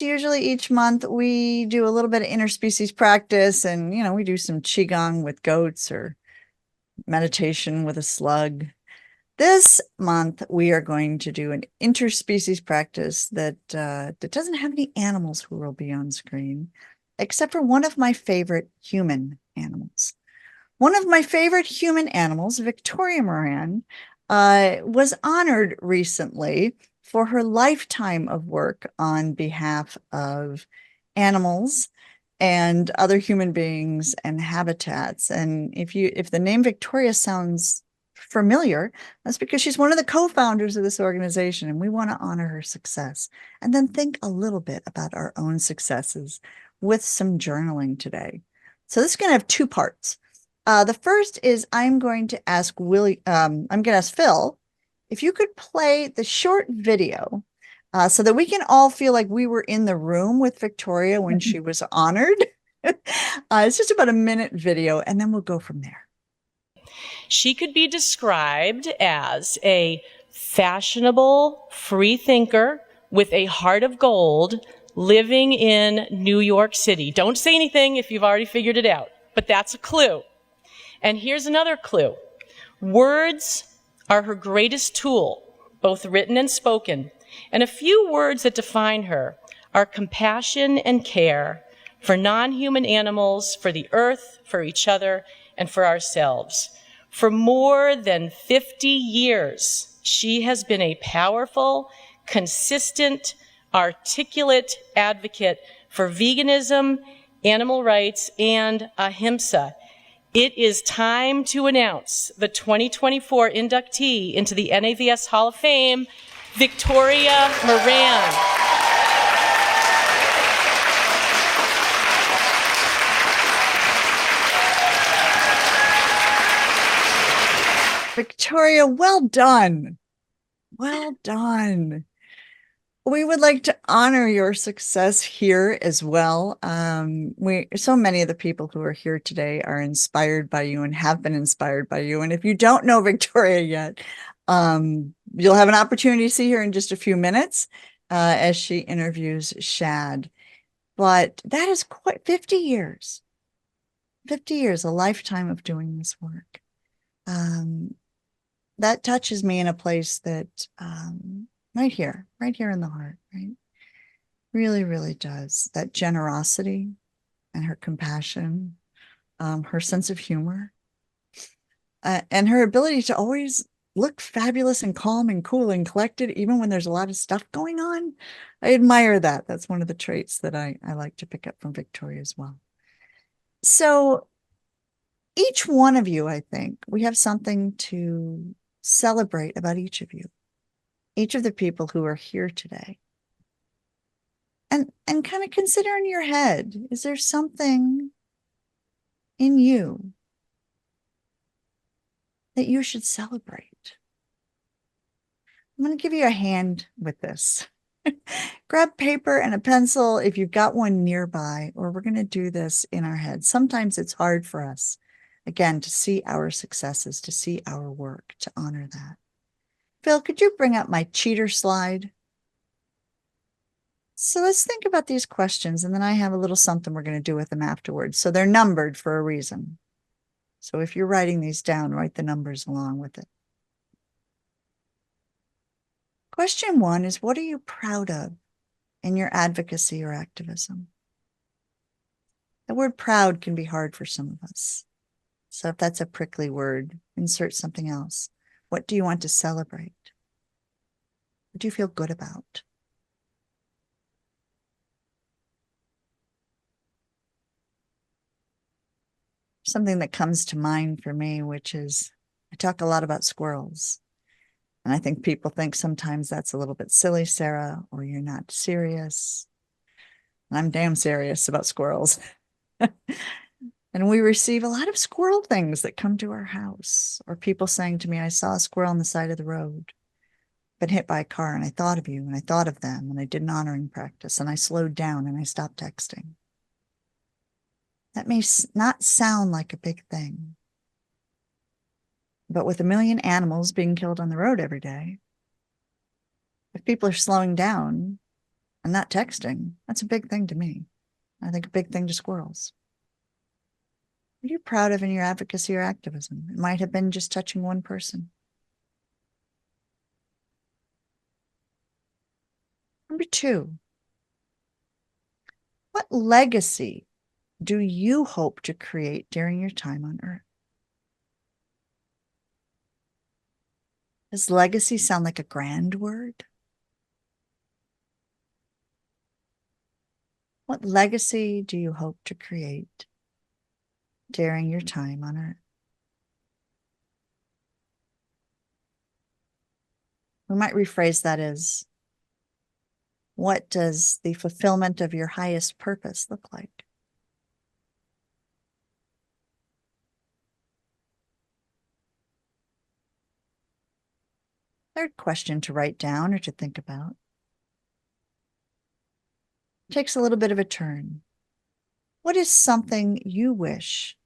Usually each month we do a little bit of interspecies practice, and we do some qigong with goats or meditation with a slug. This month we are going to do an interspecies practice that doesn't have any animals who will be on screen, except for one of my favorite human animals. One of my favorite human animals, Victoria Moran, was honored recently for her lifetime of work on behalf of animals and other human beings and habitats. And if the name Victoria sounds familiar, that's because she's one of the co-founders of this organization, and we want to honor her success and then think a little bit about our own successes with some journaling today. So this is going to have two parts. The first is I'm going to ask Phil if you could play the short video so that we can all feel like we were in the room with Victoria when she was honored. It's just about a minute video, and then we'll go from there. She could be described as a fashionable free thinker with a heart of gold living in New York City. Don't say anything if you've already figured it out, but that's a clue. And here's another clue. Words are her greatest tool, both written and spoken. And a few words that define her are compassion and care for non-human animals, for the earth, for each other, and for ourselves. For more than 50 years, she has been a powerful, consistent, articulate advocate for veganism, animal rights, and ahimsa. It is time to announce the 2024 inductee into the NAVS Hall of Fame, Victoria Moran. Victoria, well done. Well done. We would like to honor your success here as well. So many of the people who are here today are inspired by you and have been inspired by you. And if you don't know Victoria yet, you'll have an opportunity to see her in just a few minutes as she interviews Shad. But that is quite 50 years. 50 years, a lifetime of doing this work. That touches me in a place that right here in the heart, right? Really, really does. That generosity and her compassion, her sense of humor, and her ability to always look fabulous and calm and cool and collected, even when there's a lot of stuff going on. I admire that. That's one of the traits that I like to pick up from Victoria as well. So each one of you, I think, we have something to celebrate about each of you. Each of the people who are here today. And kind of consider in your head, is there something in you that you should celebrate? I'm going to give you a hand with this. Grab paper and a pencil if you've got one nearby, or we're going to do this in our heads. Sometimes it's hard for us, again, to see our successes, to see our work, to honor that. Phil, could you bring up my cheater slide? So let's think about these questions, and then I have a little something we're going to do with them afterwards. So they're numbered for a reason. So if you're writing these down, write the numbers along with it. Question 1 is, what are you proud of in your advocacy or activism? The word proud can be hard for some of us. So if that's a prickly word, insert something else. What do you want to celebrate? What do you feel good about? Something that comes to mind for me, which is I talk a lot about squirrels. And I think people think sometimes that's a little bit silly, Sarah, or you're not serious. And I'm damn serious about squirrels. And we receive a lot of squirrel things that come to our house, or people saying to me, I saw a squirrel on the side of the road, been hit by a car, and I thought of you, and I thought of them, and I did an honoring practice, and I slowed down, and I stopped texting. That may not sound like a big thing, but with 1 million animals being killed on the road every day, if people are slowing down and not texting. That's a big thing to me. I think a big thing to squirrels. What are you proud of in your advocacy or activism? It might have been just touching one person. Number 2, what legacy do you hope to create during your time on Earth? Does legacy sound like a grand word? What legacy do you hope to create during your time on Earth? We might rephrase that as, what does the fulfillment of your highest purpose look like? Third question to write down or to think about. Takes a little bit of a turn. What is something you wish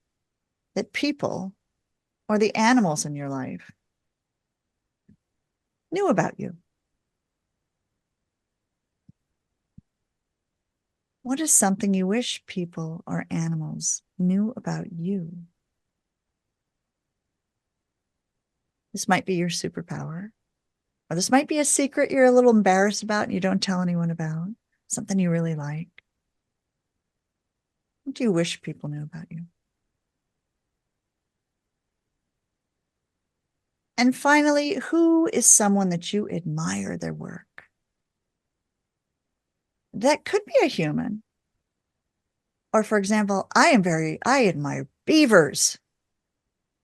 that people or the animals in your life knew about you? What is something you wish people or animals knew about you? This might be your superpower, or this might be a secret you're a little embarrassed about and you don't tell anyone about, something you really like. What do you wish people knew about you? And finally, who is someone that you admire their work? That could be a human. Or for example, I admire beavers.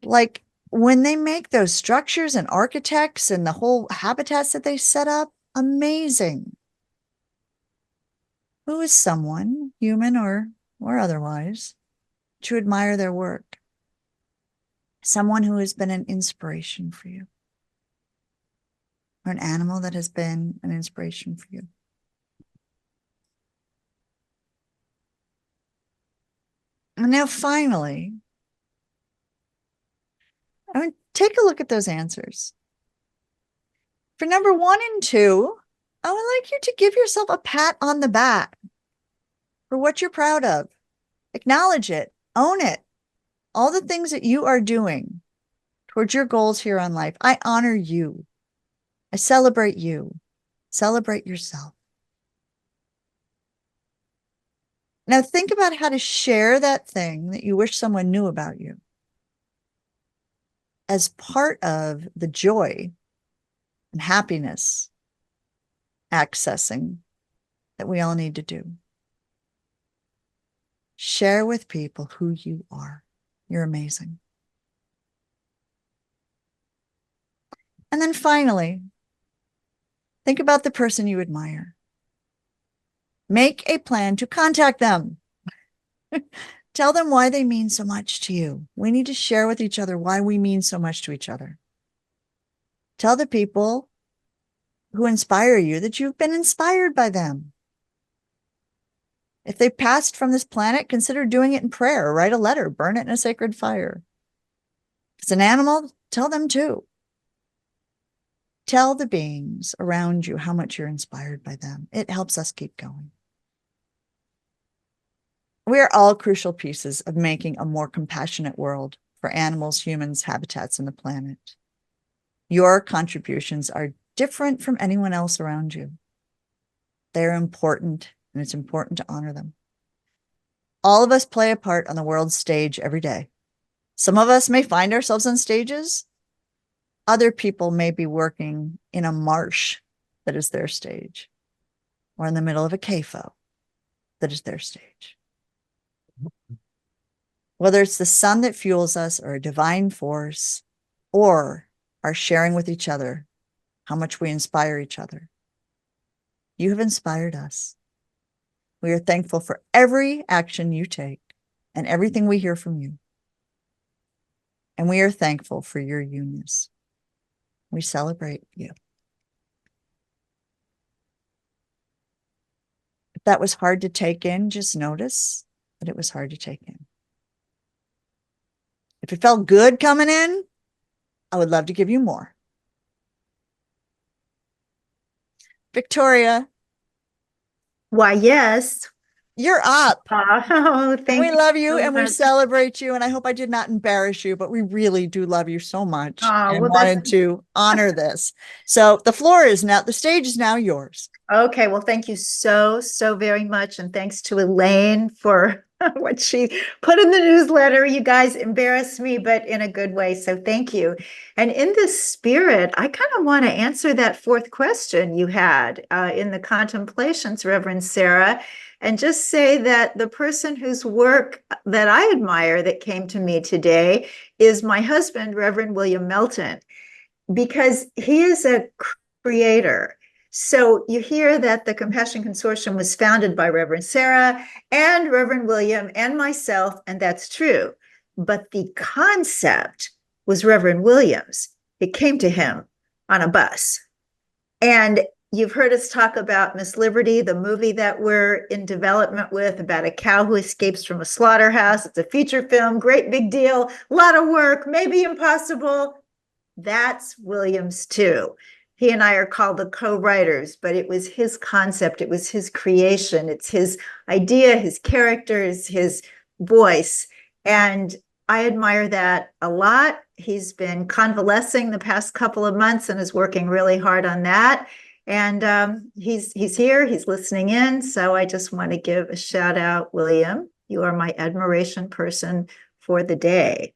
Like when they make those structures and architects and the whole habitats that they set up, amazing. Who is someone, human or otherwise, to admire their work? Someone who has been an inspiration for you, or an animal that has been an inspiration for you. And now finally, I want to take a look at those answers. For number 1 and 2, I would like you to give yourself a pat on the back for what you're proud of. Acknowledge it, own it. All the things that you are doing towards your goals here on life. I honor you. I celebrate you. Celebrate yourself. Now think about how to share that thing that you wish someone knew about you as part of the joy and happiness accessing that we all need to do. Share with people who you are. You're amazing. And then finally, think about the person you admire. Make a plan to contact them. Tell them why they mean so much to you. We need to share with each other why we mean so much to each other. Tell the people who inspire you that you've been inspired by them. If they passed from this planet, consider doing it in prayer. Write a letter, burn it in a sacred fire. If it's an animal, tell them too. Tell the beings around you how much you're inspired by them. It helps us keep going. We are all crucial pieces of making a more compassionate world for animals, humans, habitats, and the planet. Your contributions are different from anyone else around you. They're important, and it's important to honor them. All of us play a part on the world's stage every day. Some of us may find ourselves on stages. Other people may be working in a marsh that is their stage, or in the middle of a CAFO that is their stage. Whether it's the sun that fuels us or a divine force, or our sharing with each other, how much we inspire each other. You have inspired us. We are thankful for every action you take and everything we hear from you. And we are thankful for your you-ness. We celebrate you. If that was hard to take in, just notice that it was hard to take in. If it felt good coming in, I would love to give you more. Victoria, Why, yes. You're up. Oh, And thank we you love you so and we much. celebrate you. And I hope I did not embarrass you, but we really do love you so much Oh, and well, that's wanted to honor this. So the stage is now yours. okay. Well, thank you so, so very much. And thanks to Elaine for what she put in the newsletter. You guys embarrassed me, but in a good way. So thank you. And in this spirit, I kind of want to answer that fourth question you had in the contemplations, Reverend Sarah, and just say that the person whose work that I admire that came to me today is my husband, Reverend William Melton, because he is a creator. So you hear that the Compassion Consortium was founded by Reverend Sarah and Reverend William and myself, and that's true. But the concept was Reverend William's. It came to him on a bus. And you've heard us talk about Miss Liberty, the movie that we're in development with about a cow who escapes from a slaughterhouse. It's a feature film, great big deal, a lot of work, maybe impossible. That's Williams too. He and I are called the co-writers, but it was his concept. It was his creation. It's his idea, his characters, his voice. And I admire that a lot. He's been convalescing the past couple of months and is working really hard on that. And he's here, he's listening in. So I just want to give a shout out, William. You are my admiration person for the day.